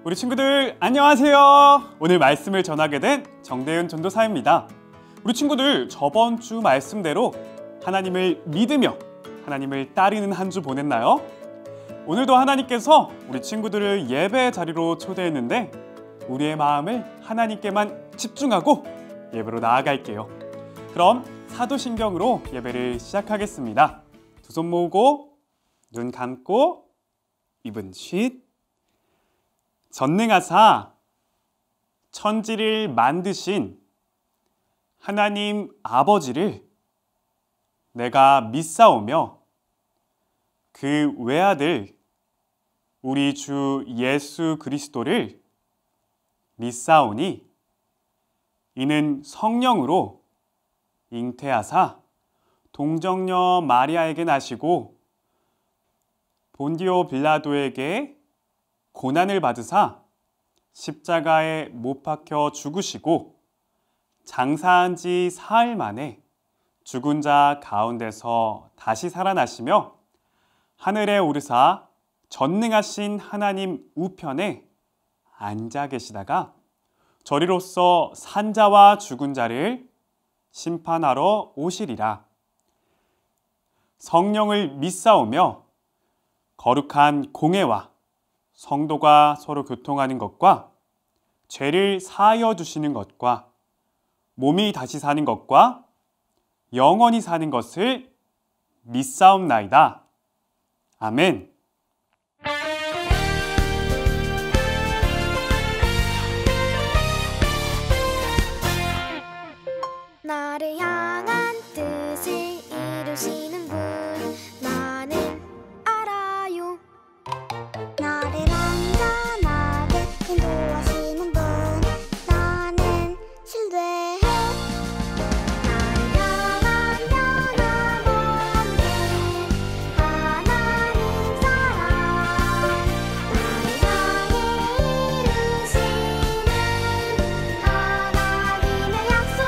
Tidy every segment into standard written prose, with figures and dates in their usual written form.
우리 친구들 안녕하세요. 오늘 말씀을 전하게 된 정대윤 전도사입니다. 우리 친구들 저번 주 말씀대로 하나님을 믿으며 하나님을 따르는 한 주 보냈나요? 오늘도 하나님께서 우리 친구들을 예배 자리로 초대했는데 우리의 마음을 하나님께만 집중하고 예배로 나아갈게요. 그럼 사도신경으로 예배를 시작하겠습니다. 두 손 모으고 눈 감고 입은 쉿. 전능하사 천지를 만드신 하나님 아버지를 내가 믿사오며 그 외아들 우리 주 예수 그리스도를 믿사오니 이는 성령으로 잉태하사 동정녀 마리아에게 나시고 본디오 빌라도에게 고난을 받으사 십자가에 못 박혀 죽으시고 장사한 지 사흘 만에 죽은 자 가운데서 다시 살아나시며 하늘에 오르사 전능하신 하나님 우편에 앉아 계시다가 저리로서 산자와 죽은 자를 심판하러 오시리라. 성령을 믿사오며 거룩한 공회와 성도가 서로 교통하는 것과 죄를 사하여 주시는 것과 몸이 다시 사는 것과 영원히 사는 것을 믿사옵나이다. 아멘. 나를 향한 뜻을 이루시는 분 나는 알아요. 나를 안전하게 인도하시는 분 나는 신뢰해. 나를 향한 변함없는 하나님 사랑 나를 향해 이루시는 하나님의 약속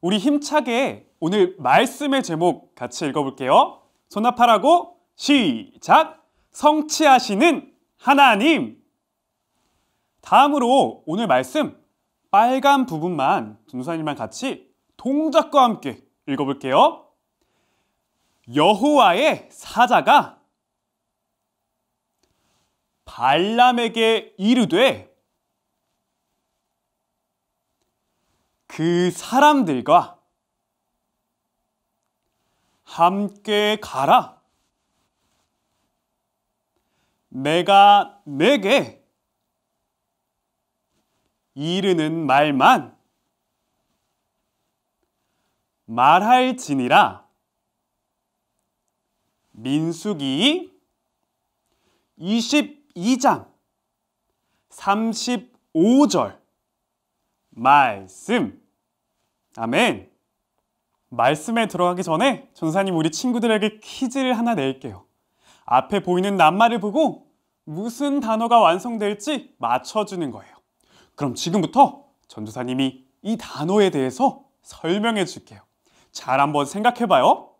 우리 힘차게 오늘 말씀의 제목 같이 읽어볼게요. 손합하라고 시작! 성취하시는 하나님. 다음으로 오늘 말씀 빨간 부분만 전도사님이랑 같이 동작과 함께 읽어볼게요. 여호와의 사자가 발람에게 이르되 그 사람들과 함께 가라. 내가 내게 이르는 말만 말할지니라. 민수기 22장 35절 말씀. 아멘. 말씀에 들어가기 전에 전사님 우리 친구들에게 퀴즈를 하나 낼게요. 앞에 보이는 낱말을 보고 무슨 단어가 완성될지 맞춰주는 거예요. 그럼 지금부터 전도사님이 이 단어에 대해서 설명해 줄게요. 잘 한번 생각해 봐요.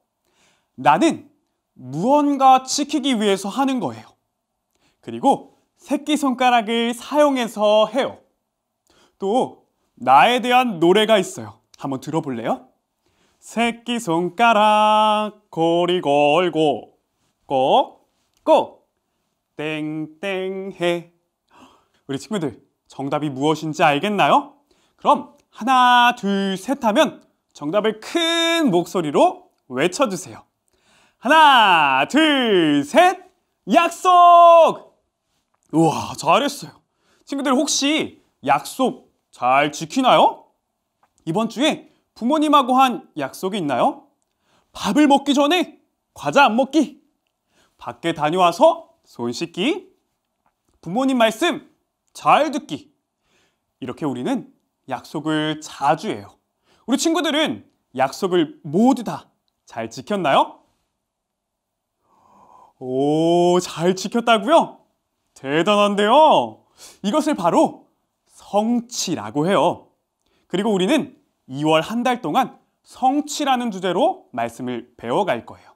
나는 무언가 지키기 위해서 하는 거예요. 그리고 새끼손가락을 사용해서 해요. 또 나에 대한 노래가 있어요. 한번 들어볼래요? 새끼손가락 고리 걸고 꼭 땡땡해. 우리 친구들 정답이 무엇인지 알겠나요? 그럼 하나 둘 셋 하면 정답을 큰 목소리로 외쳐주세요. 하나 둘 셋 약속! 우와 잘했어요. 친구들 혹시 약속 잘 지키나요? 이번 주에 부모님하고 한 약속이 있나요? 밥을 먹기 전에 과자 안 먹기, 밖에 다녀와서 손 씻기, 부모님 말씀 잘 듣기. 이렇게 우리는 약속을 자주 해요. 우리 친구들은 약속을 모두 다 잘 지켰나요? 오, 잘 지켰다고요? 대단한데요? 이것을 바로 성취라고 해요. 그리고 우리는 2월 한 달 동안 성취라는 주제로 말씀을 배워갈 거예요.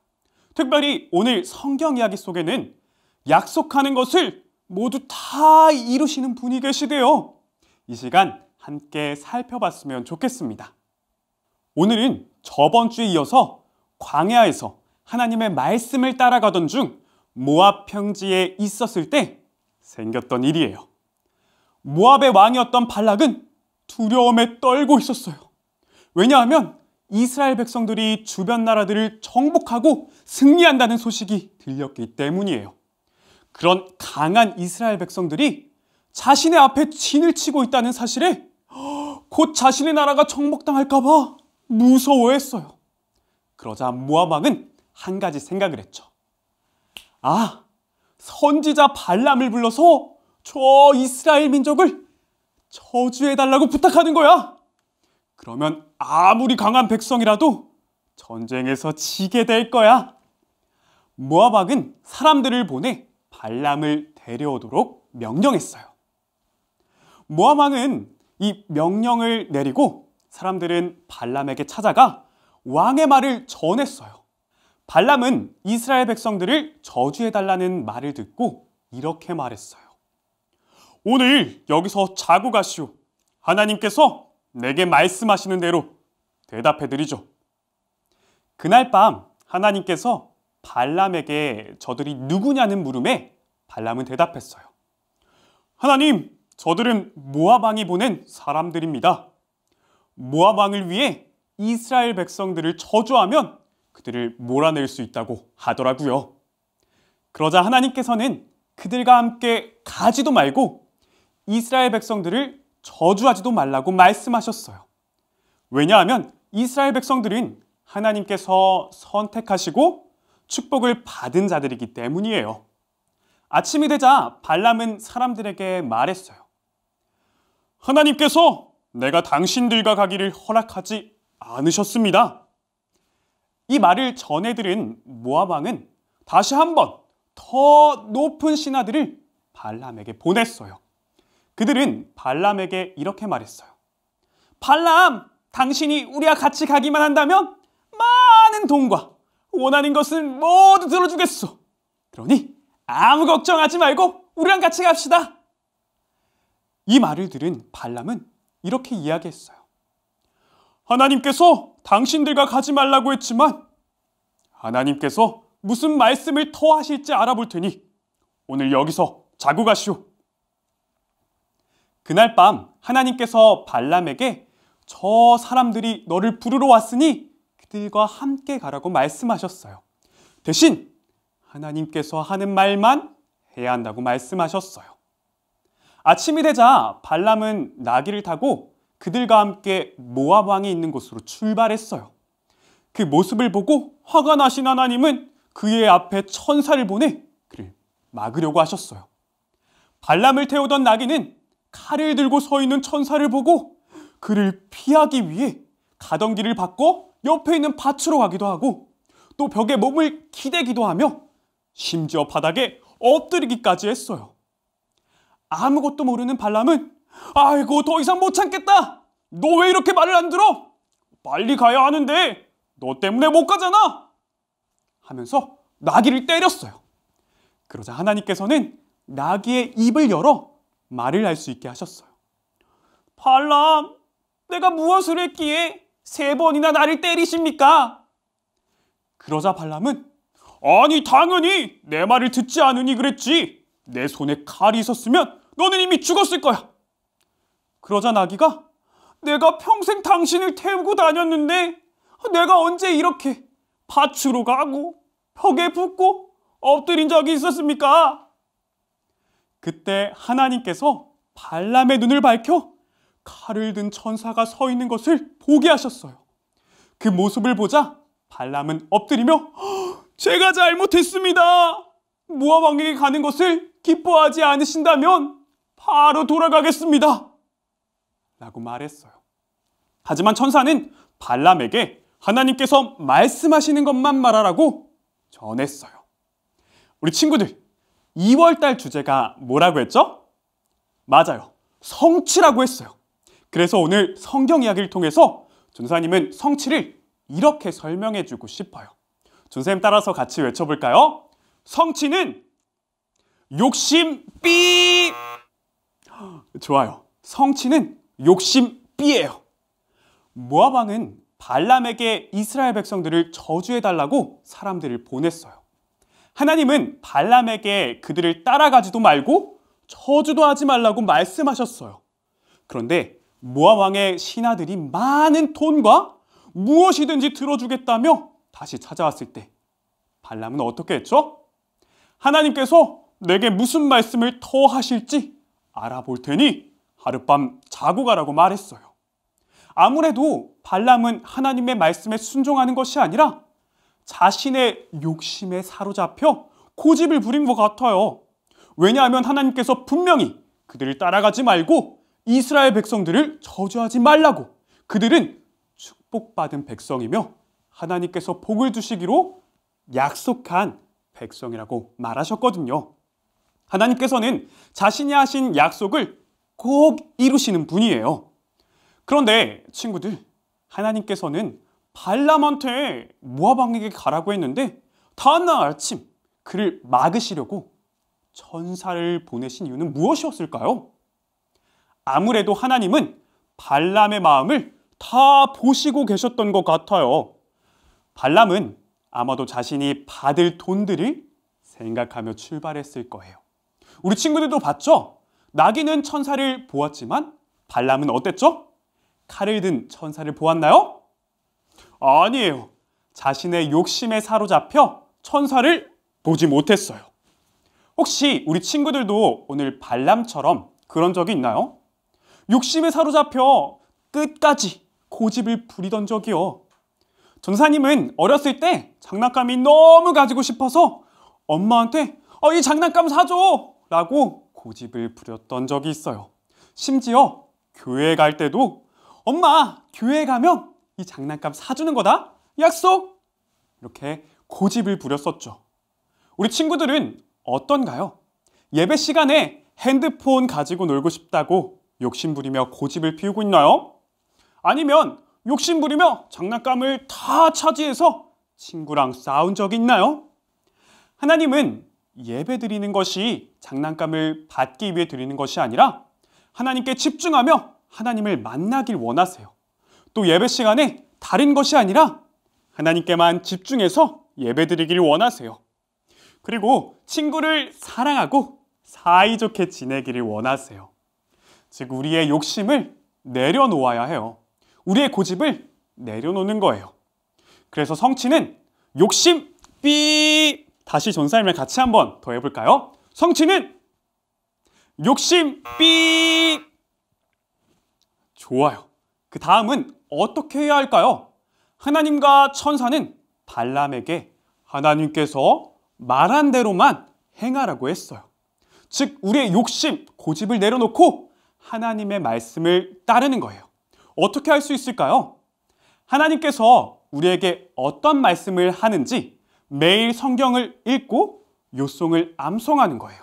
특별히 오늘 성경 이야기 속에는 약속하는 것을 모두 다 이루시는 분이 계시대요. 이 시간 함께 살펴봤으면 좋겠습니다. 오늘은 저번 주에 이어서 광야에서 하나님의 말씀을 따라가던 중 모압 평지에 있었을 때 생겼던 일이에요. 모압의 왕이었던 발락은 두려움에 떨고 있었어요. 왜냐하면 이스라엘 백성들이 주변 나라들을 정복하고 승리한다는 소식이 들렸기 때문이에요. 그런 강한 이스라엘 백성들이 자신의 앞에 진을 치고 있다는 사실에 곧 자신의 나라가 정복당할까 봐 무서워했어요. 그러자 모압 왕은 한 가지 생각을 했죠. 아, 선지자 발람을 불러서 저 이스라엘 민족을 저주해달라고 부탁하는 거야. 그러면 아무리 강한 백성이라도 전쟁에서 지게 될 거야. 모압 왕은 사람들을 보내 발람을 데려오도록 명령했어요. 모압 왕은 이 명령을 내리고 사람들은 발람에게 찾아가 왕의 말을 전했어요. 발람은 이스라엘 백성들을 저주해달라는 말을 듣고 이렇게 말했어요. 오늘 여기서 자고 가시오. 하나님께서 내게 말씀하시는 대로 대답해드리죠. 그날 밤 하나님께서 발람에게 저들이 누구냐는 물음에 발람은 대답했어요. 하나님, 저들은 모압 왕이 보낸 사람들입니다. 모압 왕을 위해 이스라엘 백성들을 저주하면 그들을 몰아낼 수 있다고 하더라고요. 그러자 하나님께서는 그들과 함께 가지도 말고 이스라엘 백성들을 저주하지도 말라고 말씀하셨어요. 왜냐하면 이스라엘 백성들은 하나님께서 선택하시고 축복을 받은 자들이기 때문이에요. 아침이 되자 발람은 사람들에게 말했어요. 하나님께서 내가 당신들과 가기를 허락하지 않으셨습니다. 이 말을 전해들은 모압 왕은 다시 한번 더 높은 신하들을 발람에게 보냈어요. 그들은 발람에게 이렇게 말했어요. 발람, 당신이 우리와 같이 가기만 한다면 많은 돈과 원하는 것을 모두 들어주겠소. 그러니 아무 걱정하지 말고 우리랑 같이 갑시다. 이 말을 들은 발람은 이렇게 이야기했어요. 하나님께서 당신들과 가지 말라고 했지만 하나님께서 무슨 말씀을 더 하실지 알아볼 테니 오늘 여기서 자고 가시오. 그날 밤 하나님께서 발람에게 저 사람들이 너를 부르러 왔으니 그들과 함께 가라고 말씀하셨어요. 대신 하나님께서 하는 말만 해야 한다고 말씀하셨어요. 아침이 되자 발람은 나귀를 타고 그들과 함께 모압 왕이 있는 곳으로 출발했어요. 그 모습을 보고 화가 나신 하나님은 그의 앞에 천사를 보내 그를 막으려고 하셨어요. 발람을 태우던 나귀는 칼을 들고 서 있는 천사를 보고 그를 피하기 위해 가던 길을 바꿔 옆에 있는 밭으로 가기도 하고 또 벽에 몸을 기대기도 하며 심지어 바닥에 엎드리기까지 했어요. 아무것도 모르는 발람은 아이고 더 이상 못 참겠다. 너 왜 이렇게 말을 안 들어? 빨리 가야 하는데 너 때문에 못 가잖아. 하면서 나귀를 때렸어요. 그러자 하나님께서는 나귀의 입을 열어 말을 할 수 있게 하셨어요. 발람, 내가 무엇을 했기에 3번이나 나를 때리십니까? 그러자 발람은 아니 당연히 내 말을 듣지 않으니 그랬지. 내 손에 칼이 있었으면 너는 이미 죽었을 거야. 그러자 나귀가 내가 평생 당신을 태우고 다녔는데 내가 언제 이렇게 밭으로 가고 벽에 붙고 엎드린 적이 있었습니까? 그때 하나님께서 발람의 눈을 밝혀 칼을 든 천사가 서 있는 것을 보게 하셨어요. 그 모습을 보자 발람은 엎드리며 제가 잘못했습니다. 모압 왕에게 가는 것을 기뻐하지 않으신다면 바로 돌아가겠습니다. 라고 말했어요. 하지만 천사는 발람에게 하나님께서 말씀하시는 것만 말하라고 전했어요. 우리 친구들, 2월달 주제가 뭐라고 했죠? 맞아요. 성취라고 했어요. 그래서 오늘 성경 이야기를 통해서 전사님은 성취를 이렇게 설명해 주고 싶어요. 전사님 따라서 같이 외쳐볼까요? 성취는 욕심 삐! 좋아요. 성취는 욕심 삐예요. 모압 왕은 발람에게 이스라엘 백성들을 저주해달라고 사람들을 보냈어요. 하나님은 발람에게 그들을 따라가지도 말고 저주도 하지 말라고 말씀하셨어요. 그런데 모압 왕의 신하들이 많은 돈과 무엇이든지 들어주겠다며 다시 찾아왔을 때 발람은 어떻게 했죠? 하나님께서 내게 무슨 말씀을 더 하실지 알아볼 테니 하룻밤 자고 가라고 말했어요. 아무래도 발람은 하나님의 말씀에 순종하는 것이 아니라 자신의 욕심에 사로잡혀 고집을 부린 것 같아요. 왜냐하면 하나님께서 분명히 그들을 따라가지 말고 이스라엘 백성들을 저주하지 말라고, 그들은 축복받은 백성이며 하나님께서 복을 주시기로 약속한 백성이라고 말하셨거든요. 하나님께서는 자신이 하신 약속을 꼭 이루시는 분이에요. 그런데 친구들, 하나님께서는 발람한테 모압 왕에게 가라고 했는데 다음날 아침 그를 막으시려고 천사를 보내신 이유는 무엇이었을까요? 아무래도 하나님은 발람의 마음을 다 보시고 계셨던 것 같아요. 발람은 아마도 자신이 받을 돈들을 생각하며 출발했을 거예요. 우리 친구들도 봤죠? 나귀는 천사를 보았지만 발람은 어땠죠? 칼을 든 천사를 보았나요? 아니에요. 자신의 욕심에 사로잡혀 천사를 보지 못했어요. 혹시 우리 친구들도 오늘 발람처럼 그런 적이 있나요? 욕심에 사로잡혀 끝까지 고집을 부리던 적이요. 전사님은 어렸을 때 장난감이 너무 가지고 싶어서 엄마한테 이 장난감 사줘! 라고 고집을 부렸던 적이 있어요. 심지어 교회에 갈 때도 엄마, 교회에 가면 이 장난감 사주는 거다. 약속! 이렇게 고집을 부렸었죠. 우리 친구들은 어떤가요? 예배 시간에 핸드폰 가지고 놀고 싶다고 욕심 부리며 고집을 피우고 있나요? 아니면 욕심 부리며 장난감을 다 차지해서 친구랑 싸운 적이 있나요? 하나님은 예배 드리는 것이 장난감을 받기 위해 드리는 것이 아니라 하나님께 집중하며 하나님을 만나길 원하세요. 또 예배 시간에 다른 것이 아니라 하나님께만 집중해서 예배 드리길 원하세요. 그리고 친구를 사랑하고 사이좋게 지내기를 원하세요. 즉 우리의 욕심을 내려놓아야 해요. 우리의 고집을 내려놓는 거예요. 그래서 성취는 욕심 삐. 다시 전사님을 같이 한번 더 해볼까요? 성취는 욕심 삐. 좋아요. 그 다음은 어떻게 해야 할까요? 하나님과 천사는 발람에게 하나님께서 말한 대로만 행하라고 했어요. 즉 우리의 욕심, 고집을 내려놓고 하나님의 말씀을 따르는 거예요. 어떻게 할 수 있을까요? 하나님께서 우리에게 어떤 말씀을 하는지 매일 성경을 읽고 요송을 암송하는 거예요.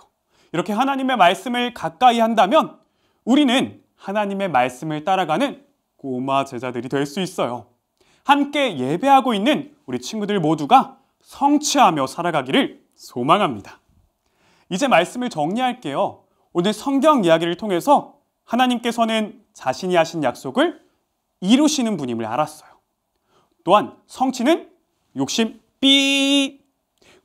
이렇게 하나님의 말씀을 가까이 한다면 우리는 하나님의 말씀을 따라가는 꼬마 제자들이 될 수 있어요. 함께 예배하고 있는 우리 친구들 모두가 성취하며 살아가기를 소망합니다. 이제 말씀을 정리할게요. 오늘 성경 이야기를 통해서 하나님께서는 자신이 하신 약속을 이루시는 분임을 알았어요. 또한 성취는 욕심 삐.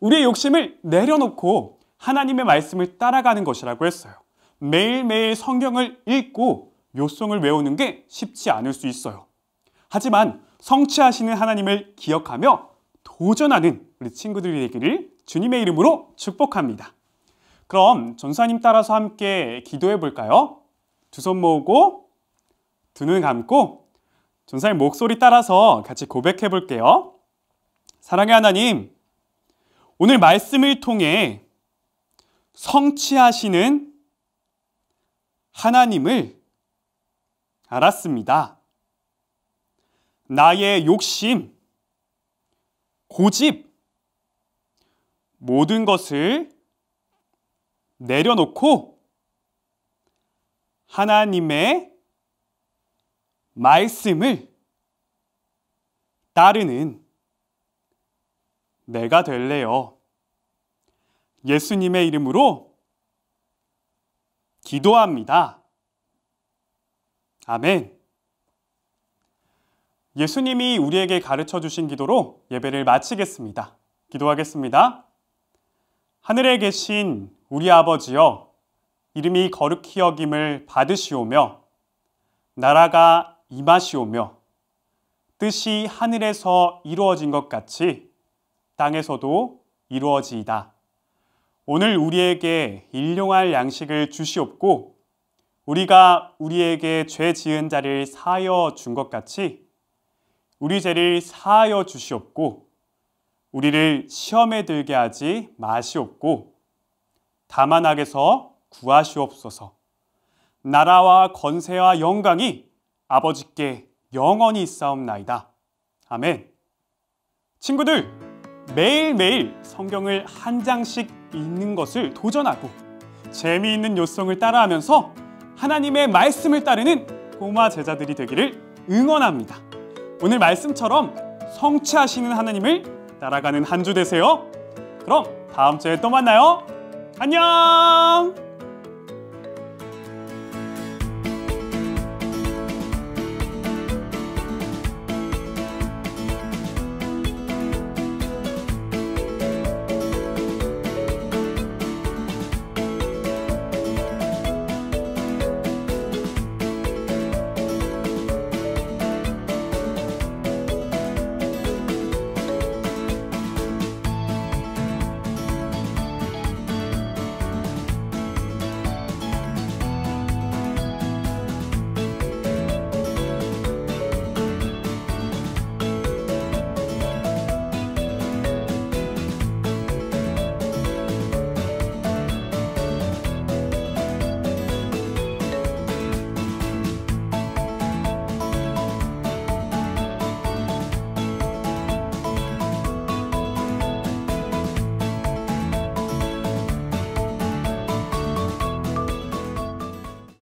우리의 욕심을 내려놓고 하나님의 말씀을 따라가는 것이라고 했어요. 매일매일 성경을 읽고 요송을 외우는 게 쉽지 않을 수 있어요. 하지만 성취하시는 하나님을 기억하며 도전하는 우리 친구들이 되기를 주님의 이름으로 축복합니다. 그럼 전사님 따라서 함께 기도해 볼까요? 두 손 모으고 두 눈 감고 전사님 목소리 따라서 같이 고백해 볼게요. 사랑의 하나님, 오늘 말씀을 통해 성취하시는 하나님을 알았습니다. 나의 욕심, 고집, 모든 것을 내려놓고 하나님의 말씀을 따르는 내가 될래요. 예수님의 이름으로 기도합니다. 아멘. 예수님이 우리에게 가르쳐 주신 기도로 예배를 마치겠습니다. 기도하겠습니다. 하늘에 계신 우리 아버지여, 이름이 거룩히 여김을 받으시오며 나라가 임하시오며 뜻이 하늘에서 이루어진 것 같이 땅에서도 이루어지이다. 오늘 우리에게 일용할 양식을 주시옵고 우리가 우리에게 죄 지은 자를 사하여 준 것 같이 우리 죄를 사하여 주시옵고 우리를 시험에 들게 하지 마시옵고 다만 악에서 구하시옵소서. 나라와 권세와 영광이 아버지께 영원히 있사옵나이다. 아멘. 친구들, 매일매일 성경을 한 장씩 읽는 것을 도전하고 재미있는 요송을 따라하면서 하나님의 말씀을 따르는 꼬마 제자들이 되기를 응원합니다. 오늘 말씀처럼 성취하시는 하나님을 따라가는 한 주 되세요. 그럼 다음 주에 또 만나요. 안녕!